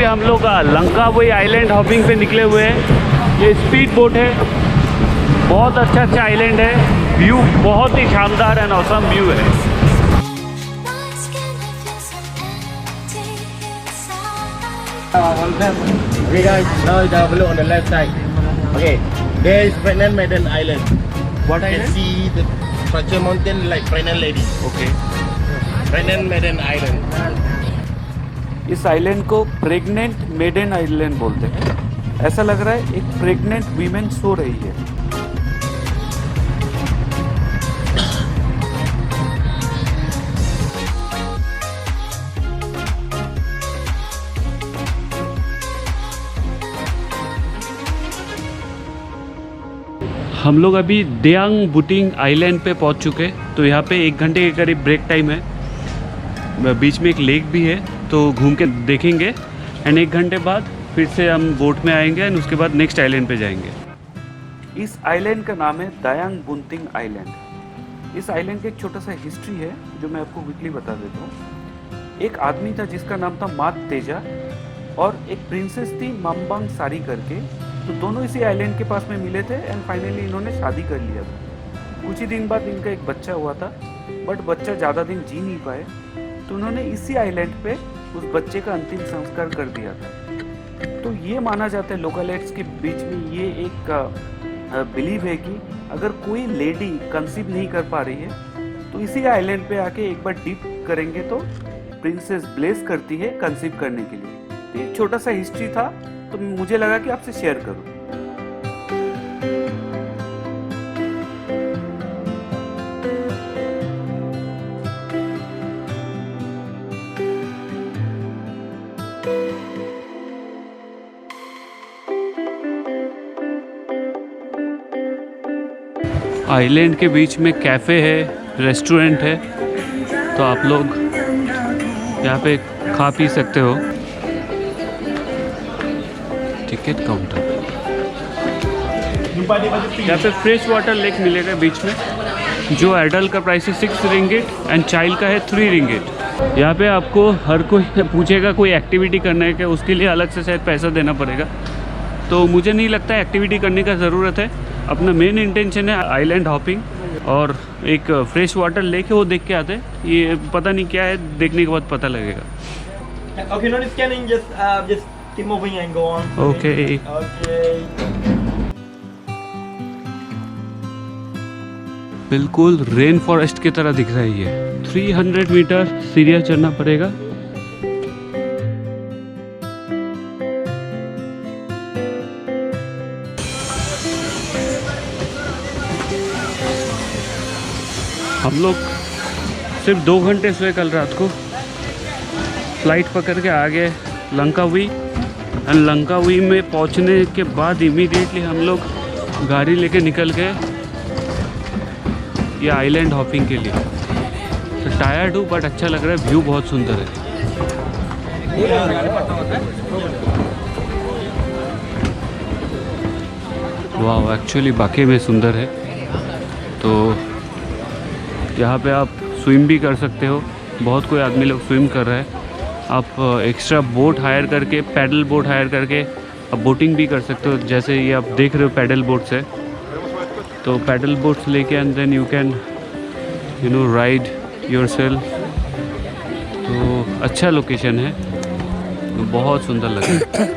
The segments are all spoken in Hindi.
हम लोग लंकावी आइलैंड हॉपिंग पे निकले हुए हैं। ये स्पीड बोट है, बहुत अच्छा आइलैंड है, व्यू बहुत ही शानदार एंड ऑसम व्यू है। Okay guys, now you have a look on the left side. Okay, there is Pregnant Maiden Island. What You can see the structure mountain like pregnant lady. Okay, Pregnant Maiden Island. इस आइलैंड को प्रेग्नेंट मेडन आइलैंड बोलते हैं। ऐसा लग रहा है एक प्रेग्नेंट वीमेन सो रही है। हम लोग अभी दियांग बुटिंग आइलैंड पे पहुंच चुके, तो यहाँ पे 1 घंटे के करीब ब्रेक टाइम है। बीच में एक लेक भी है, तो घूम के देखेंगे एंड 1 घंटे बाद फिर से हम बोट में आएंगे एंड उसके बाद नेक्स्ट आइलैंड पे जाएंगे। इस आइलैंड का नाम है दायांग बुटिंग आइलैंड। इस आइलैंड का एक छोटा सा हिस्ट्री है जो मैं आपको क्विकली बता देता हूँ। एक आदमी था जिसका नाम था मात तेजा और एक प्रिंसेस थी मम्बांग सारी करके। तो दोनों इसी आइलैंड के पास में मिले थे एंड फाइनली इन्होंने शादी कर लिया था। कुछ ही दिन बाद इनका एक बच्चा हुआ था, बट बच्चा ज़्यादा दिन जी नहीं पाए, तो उन्होंने इसी आइलैंड पे उस बच्चे का अंतिम संस्कार कर दिया था। तो ये माना जाता है लोकलाइट्स के बीच में, ये एक बिलीव है कि अगर कोई लेडी कंसीव नहीं कर पा रही है तो इसी आइलैंड पे आके एक बार डीप करेंगे तो प्रिंसेस ब्लेस करती है कंसीव करने के लिए। तो एक छोटा सा हिस्ट्री था, तो मुझे लगा कि आपसे शेयर करूं। आइलैंड के बीच में कैफ़े है, रेस्टोरेंट है, तो आप लोग यहाँ पे खा पी सकते हो। टिकट काउंटर, यहाँ पे फ्रेश वाटर लेक मिलेगा बीच में, जो एडल्ट का प्राइस है 6 रिंगिट एंड चाइल्ड का है 3 रिंगिट। यहाँ पे आपको हर कोई पूछेगा कोई एक्टिविटी करने के, उसके लिए अलग से शायद पैसा देना पड़ेगा। तो मुझे नहीं लगता एक्टिविटी करने का ज़रूरत है। अपना मेन इंटेंशन है आइलैंड हॉपिंग और एक फ्रेश वाटर लेक है, वो देख के आते हैं। ये पता नहीं क्या है, देखने के बाद पता लगेगा। Okay, not scanning, just keep moving and go on. Okay. Okay. बिल्कुल रेन फॉरेस्ट की तरह दिख रहा है ये। 300 मीटर सीढ़ियाँ चढ़ना पड़ेगा। हम लोग सिर्फ 2 घंटे सोए कल रात को। फ्लाइट पकड़ के आ गए लंकावी एंड लंकावी में पहुंचने के बाद इमीडिएटली हम लोग गाड़ी लेके निकल गए ये आइलैंड हॉपिंग के लिए। तो टायर्ड हूँ बट अच्छा लग रहा है, व्यू बहुत सुंदर है। वाह, एक्चुअली वाकई में सुंदर है। तो यहाँ पे आप स्विम भी कर सकते हो, बहुत कोई आदमी लोग स्विम कर रहा है। आप एक्स्ट्रा बोट हायर करके, पैडल बोट हायर करके आप बोटिंग भी कर सकते हो। जैसे ये आप देख रहे हो पैडल बोट्स है, तो पैडल बोट्स लेके and then you can ride yourself. तो अच्छा लोकेशन है, तो बहुत सुंदर लगा।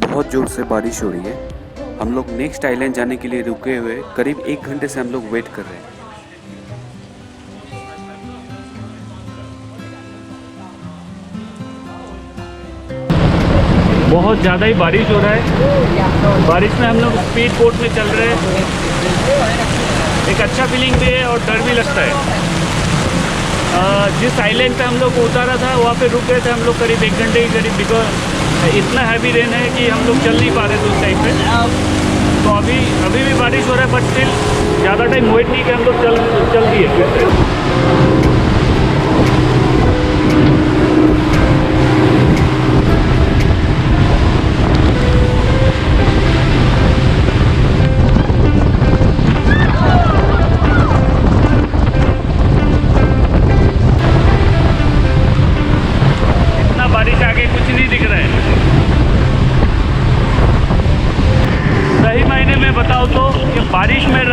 बहुत ज़ोर से बारिश हो रही है। हम लोग नेक्स्ट आइलैंड जाने के लिए रुके हुए, करीब 1 घंटे से हम लोग वेट कर रहे हैं। बहुत ज़्यादा ही बारिश हो रहा है। बारिश में हम लोग स्पीड बोट में चल रहे हैं। एक अच्छा फीलिंग भी है और डर भी लगता है। जिस आइलैंड पे हम लोग को उतारा था वहाँ पे रुक गए थे हम लोग करीब 1 घंटे के करीब, बिकॉज इतना हैवी रेन है कि हम लोग चल नहीं पा रहे थे उस टाइम पे। तो अभी भी बारिश हो रहा है, बट स्टिल ज़्यादा टाइम वेट नहीं कि हम लोग चल दिए।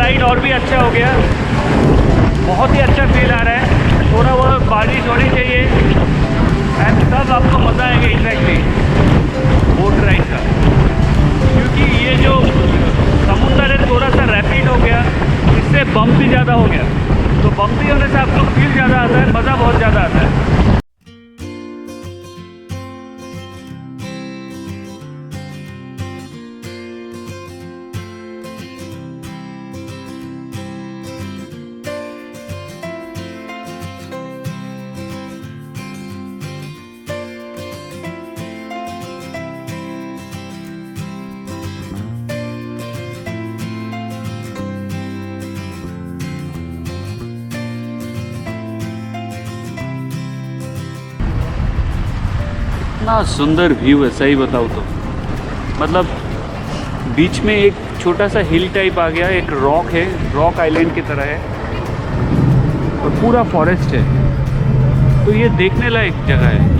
सनलाइट और भी अच्छा हो गया, बहुत ही अच्छा फील आ रहा है। थोड़ा वो बारिश होनी चाहिए एंड तब आपको मज़ा आएगा एग्जैक्टली बोट राइड का, क्योंकि ये जो समुद्र है थोड़ा सा रैपिड हो गया, इससे बम्प भी ज़्यादा हो गया, तो बम्प भी होने से आपको फील ज़्यादा आता है, मज़ा बहुत ज़्यादा आता है। इतना सुंदर व्यू है, सही बताऊँ तो। मतलब बीच में एक छोटा सा हिल टाइप आ गया, एक रॉक है, रॉक आइलैंड की तरह है और पूरा फॉरेस्ट है, तो ये देखने लायक जगह है।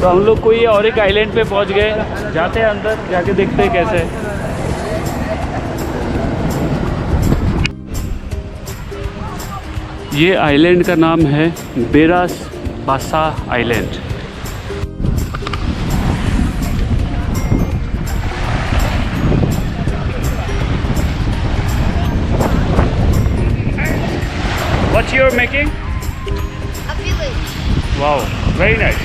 तो हम लोग कोई और एक आइलैंड पे पहुंच गए, जाते हैं अंदर, जाके देखते हैं कैसे है। ये आइलैंड का नाम है बेरास बासा island. What you are making? A village. Wow, very nice.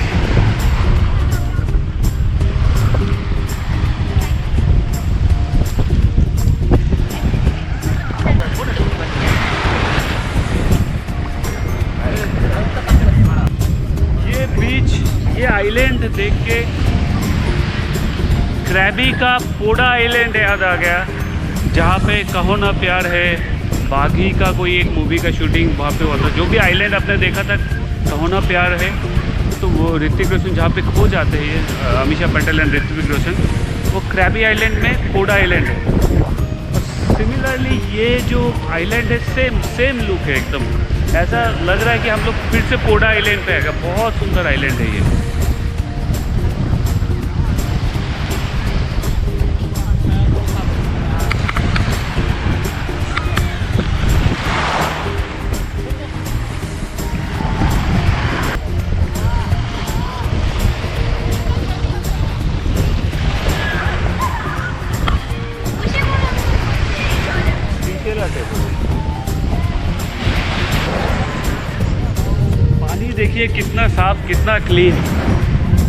ये बीच, ये आइलैंड देख के क्रैबी का पोडा आइलैंड याद आ गया, जहाँ पे कहो ना प्यार है, बागी का कोई एक मूवी का शूटिंग वहाँ पे हुआ था। जो भी आइलैंड आपने देखा था कहो ना प्यार है, तो वो ऋतिक रोशन जहाँ पे खो जाते हैं, ये अमीषा पटेल एंड ऋतिक रोशन, वो क्रैबी आइलैंड में पोडा आइलैंड है। और सिमिलरली ये जो आइलैंड है सेम लुक है एकदम, ऐसा लग रहा है कि हम लोग फिर से पोडा आइलैंड पे आएगा। बहुत सुंदर आइलैंड है ये। पानी देखिए कितना साफ, कितना क्लीन,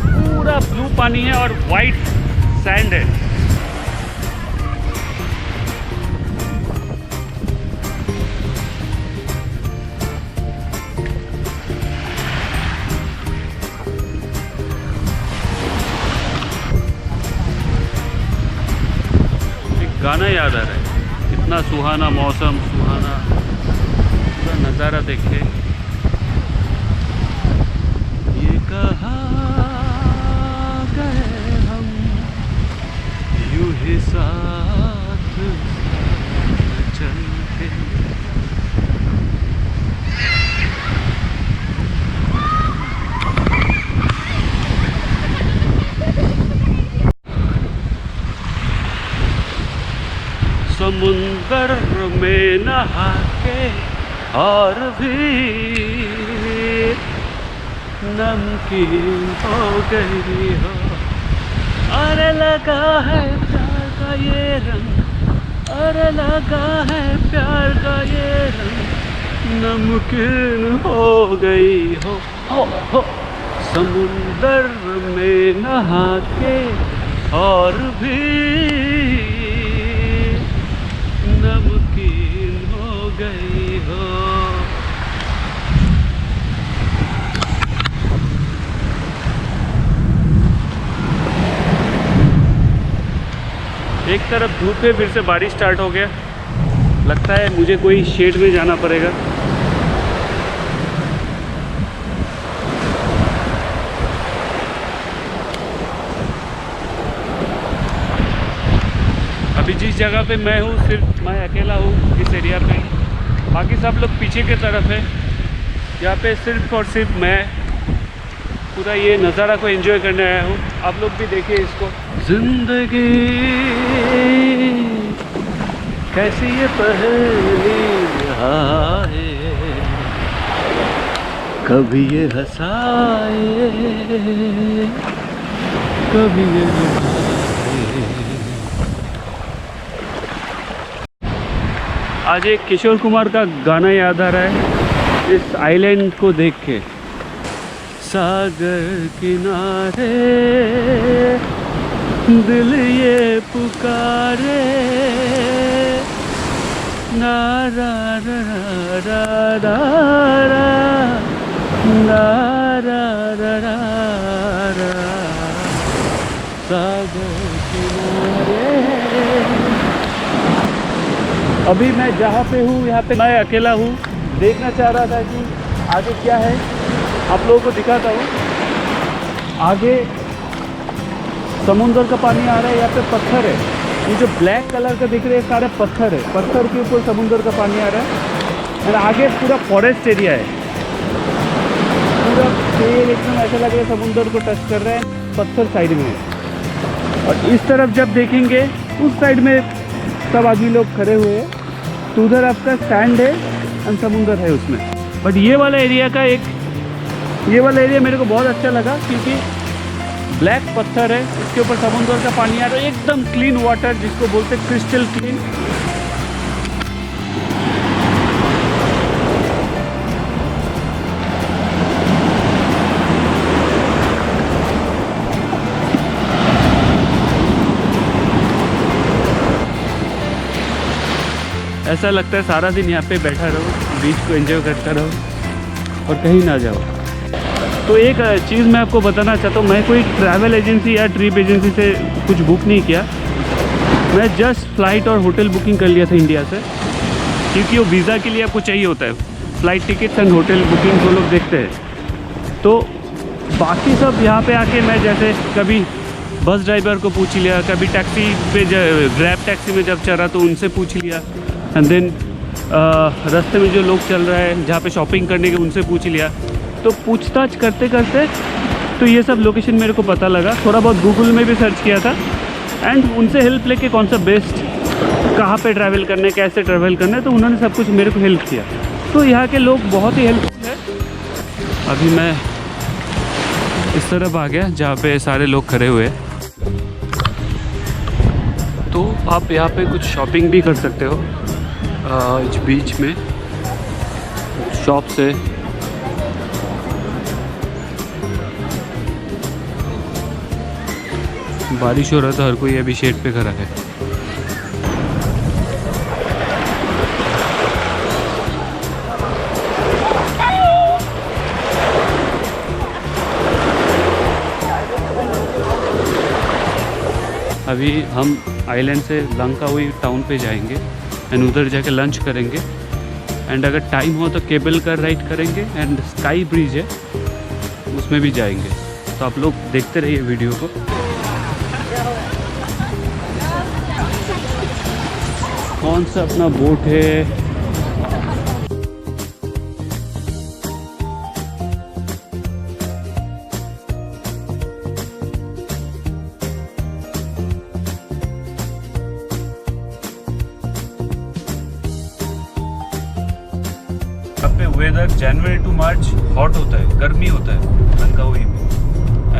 पूरा ब्लू पानी है और वाइट सैंड है। एक गाना याद आ रहा है, कितना सुहाना मौसम, सुहाना पूरा नज़ारा देखे। ये कहाँ गए हम यूं ही साथ चलते। समुंदर में नहा के और भी नमकीन हो गई हो, अरे लगा है प्यार का ये रंग, अरे लगा है प्यार का ये रंग, नमकीन हो गई हो। समुंदर में नहा के और भी नमकीन हो गई हो। एक तरफ धूप है, फिर से बारिश स्टार्ट हो गया। लगता है मुझे कोई शेड में जाना पड़ेगा। अभी जिस जगह पे मैं हूँ सिर्फ मैं अकेला हूँ इस एरिया पे, बाकी सब लोग पीछे की तरफ है। यहाँ पे सिर्फ और सिर्फ मैं पूरा ये नज़ारा को एंजॉय करने आया हूँ। आप लोग भी देखिए इसको। जिंदगी कैसी ये पहेली है, कभी ये हंसाए कभी ये रुलाए। आज एक किशोर कुमार का गाना याद आ रहा है इस आइलैंड को देख के। सागर किनारे दिल ये पुकारे, ना रा रा रा रा रा, ना रा रा रा रा, सागर किनारे। अभी मैं जहाँ पे हूँ यहाँ पे मैं अकेला हूँ। देखना चाह रहा था कि आगे क्या है, आप लोगों को दिखाता हूँ। आगे समुंदर का पानी आ रहा है, यहाँ पे पत्थर है। ये जो ब्लैक कलर का दिख रहे हैं सारे पत्थर है, पत्थर के ऊपर समुंदर का पानी आ रहा है। और आगे पूरा फॉरेस्ट एरिया है, पूरा पेड़ एकदम ऐसा लग रहा है समुंदर को टच कर रहा है। पत्थर साइड में है और इस तरफ जब देखेंगे उस साइड में सब आदमी लोग खड़े हुए हैं, तो उधर आपका सैंड है और समुंदर है उसमें। बट ये वाला एरिया मेरे को बहुत अच्छा लगा क्योंकि ब्लैक पत्थर है, उसके ऊपर समुंदर का पानी आ रहा है, एकदम क्लीन वाटर जिसको बोलते हैं क्रिस्टल क्लीन। ऐसा लगता है सारा दिन यहाँ पे बैठा रहो, बीच को एंजॉय करता रहो और कहीं ना जाओ। तो एक चीज़ मैं आपको बताना चाहता हूँ, मैं कोई ट्रैवल एजेंसी या ट्रिप एजेंसी से कुछ बुक नहीं किया। मैं जस्ट फ़्लाइट और होटल बुकिंग कर लिया था इंडिया से, क्योंकि वो वीज़ा के लिए आपको चाहिए होता है। Flight tickets and hotel booking वो लोग देखते हैं। तो बाकी सब यहाँ पे आके मैं जैसे कभी बस ड्राइवर को पूछ लिया, कभी टैक्सी पे ग्रैब टैक्सी में जब चढ़ा तो उनसे पूछ लिया, एंड देन रास्ते में जो लोग चल रहा है जहाँ पे शॉपिंग करने के उनसे पूछ लिया। तो पूछताछ करते करते तो ये सब लोकेशन मेरे को पता लगा। थोड़ा बहुत गूगल में भी सर्च किया था एंड उनसे हेल्प लेके कौन सा बेस्ट, कहाँ पे ट्रैवल करना है, कैसे ट्रैवल करना है, तो उन्होंने सब कुछ मेरे को हेल्प किया। तो यहाँ के लोग बहुत ही हेल्पफुल है। अभी मैं इस तरफ आ गया जहाँ पे सारे लोग खड़े हुए हैं। तो आप यहाँ पे कुछ शॉपिंग भी कर सकते हो इस बीच में शॉप से। बारिश हो रहा था, हर कोई अभी शेड पे खड़ा है। अभी हम आइलैंड से लंकावी टाउन पे जाएंगे एंड उधर जाके लंच करेंगे एंड अगर टाइम हो तो केबल कार राइड करेंगे एंड स्काई ब्रिज है उसमें भी जाएंगे। तो आप लोग देखते रहिए वीडियो को। कौन सा अपना बोट है, weather January to March hot होता है, गर्मी होता है लंकावी में।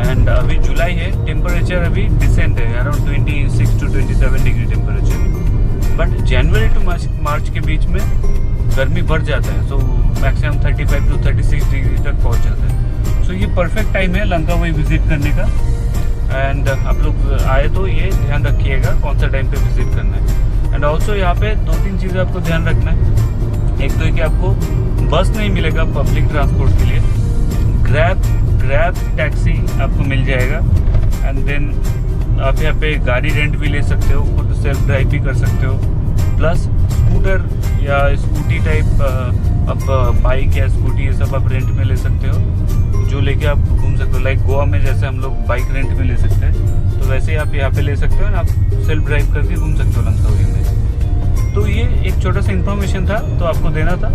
एंड अभी जुलाई है, टेम्परेचर अभी डिसेंट है, around 26 to 27 degree temperature. But जनवरी टू मार्च के बीच में गर्मी बढ़ जाता है, सो मैक्सिमम 35 to 36 डिग्री तक पहुंच जाता है। सो ये परफेक्ट टाइम है लंकावी विजिट करने का। एंड आप लोग आए तो ये ध्यान रखिएगा कौन सा टाइम पे विजिट करना है। एंड ऑल्सो यहाँ पे 2-3 चीज़ें आपको ध्यान रखना है। एक तो है कि आपको बस नहीं मिलेगा पब्लिक ट्रांसपोर्ट के लिए, ग्रैब टैक्सी आपको मिल जाएगा। एंड देन आप यहाँ पे गाड़ी रेंट भी ले सकते हो, खुद सेल्फ ड्राइव भी कर सकते हो, प्लस स्कूटर या स्कूटी टाइप आप बाइक या स्कूटी ये सब आप रेंट में ले सकते हो, जो लेके आप घूम सकते हो। लाइक गोवा में जैसे हम लोग बाइक रेंट में ले सकते हैं, तो वैसे ही आप यहाँ पे ले सकते हो और आप सेल्फ ड्राइव करके घूम सकते हो लंकावी में। तो ये एक छोटा सा इन्फॉर्मेशन था, तो आपको देना था।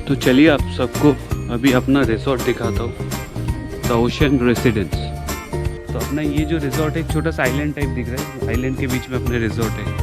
तो चलिए आप सबको अभी अपना रिजॉर्ट दिखाता हूँ, द ओशन रेसिडेंस। तो अपना ये जो रिजॉर्ट है एक छोटा सा आइलैंड टाइप दिख रहा है, आइलैंड के बीच में अपने रिजॉर्ट है।